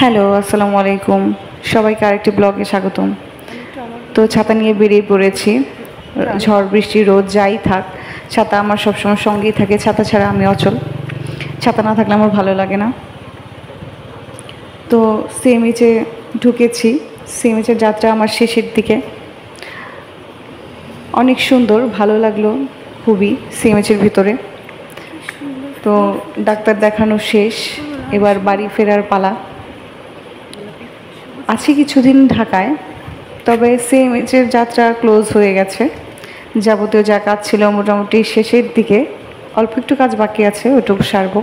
Hello, আসসালামু আলাইকুম। সবাইকে আরেকটি ব্লগে স্বাগতম। তো ছাতা নিয়ে বেরিয়ে পড়েছি। ঝড় বৃষ্টি রোদ যাই থাক, ছাতা আমার সবসময় সঙ্গেই থাকে। ছাতা ছাড়া আমি অচল। ছাতা না থাকলে আমার ভালো লাগে না। তো সিএমএইচে ঢুকেছি। সিএমএইচের যাত্রা আমার শেষের দিকে। অনেক সুন্দর, ভালো লাগলো খুবই সিএমএইচের ভিতরে। তো ডাক্তার দেখানো শেষ, এবার বাড়ি ফেরার পালা। আছি কিছুদিন ঢাকায়, তবে সিএমএইচের যাত্রা ক্লোজ হয়ে গেছে। যাবতীয় যা কাজ ছিল মোটামুটি শেষের দিকে, অল্প একটু কাজ বাকি আছে, ওইটুকু সারব।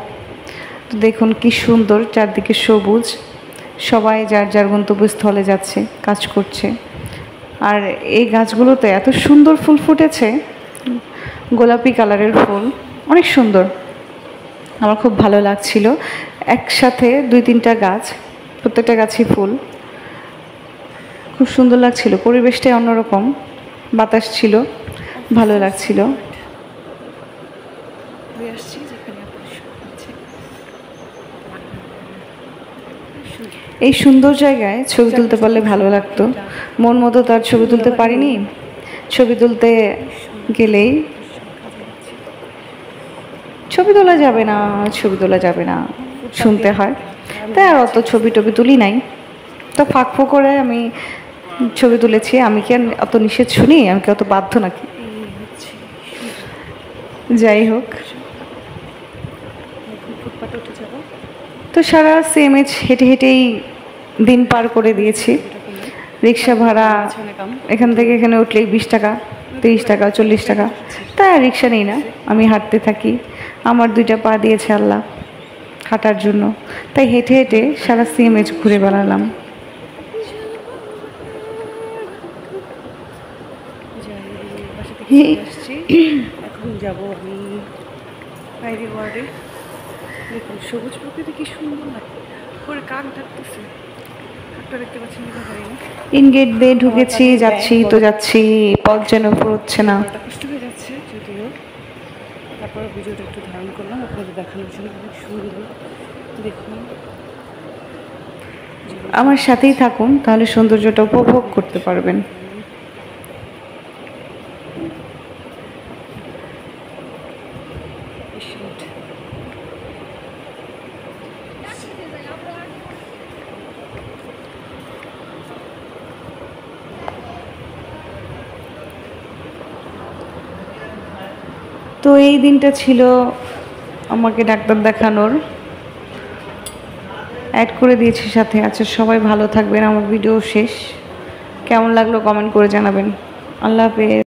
তো দেখুন কি সুন্দর, চারদিকে সবুজ, সবাই যার যার গন্তব্যস্থলে যাচ্ছে, কাজ করছে। আর এই গাছগুলোতে এত সুন্দর ফুল ফুটেছে, গোলাপি কালারের ফুল, অনেক সুন্দর। আমার খুব ভালো লাগছিল। একসাথে 2-3টা গাছ, প্রত্যেকটা গাছই ফুল, খুব সুন্দর লাগছিল। পরিবেশটাই অন্যরকম, বাতাস ছিল, ভালো লাগছিল। এই সুন্দর জায়গায় ছবি তুলতে পারলে ভালো লাগতো। মন মতো তার ছবি তুলতে পারিনি। ছবি তুলতে গেলেই ছবি তোলা যাবে না, ছবি তোলা যাবে না শুনতে হয়, তাই আর অত ছবি টবি তুলি নাই। তো ফাঁক করে আমি ছবি তুলেছি। আমি কি আর অত নিষেধ শুনি? আমি কি অত বাধ্য নাকি? যাই হোক, তো সারা সিএমএইচ হেঁটে হেঁটেই দিন পার করে দিয়েছি। রিক্সা ভাড়া এখান থেকে এখানে উঠলেই 20 টাকা, 30 টাকা, 40 টাকা। তাই আর রিক্সা নেই না, আমি হাঁটতে থাকি। আমার 2টা পা দিয়েছে আল্লাহ হাঁটার জন্য, তাই হেঁটে হেঁটে সারা সিএমএইচ ঘুরে বেড়ালাম। এখন যাবো আমি বাইরে ওয়ার্ডে। দেখুন সবুজ প্রকৃতি কি সুন্দর লাগে, পরে কাক ডাকতেছে, কাকটা দেখতে পাচ্ছি না, ইন গেট দিয়ে ঢুকেছি, যাচ্ছি তো যাচ্ছি, পথ যেন ফুরোচ্ছে না। কষ্ট হয়ে যাচ্ছে যদিও, তারপরে ভিডিওটা একটু ধারণ করলাম আপনাদের দেখানোর জন্য। অনেক সুন্দর দেখুন, আমার সাথেই থাকুন, তাহলে সৌন্দর্যটা উপভোগ করতে পারবেন। তো এই দিনটা ছিল আমাকে ডাক্তার দেখানোর। অ্যাড করে দিয়েছি সাথে। আচ্ছা, সবাই ভালো থাকবেন। আমার ভিডিও শেষ। কেমন লাগলো কমেন্ট করে জানাবেন। আল্লাহ হাফেজ।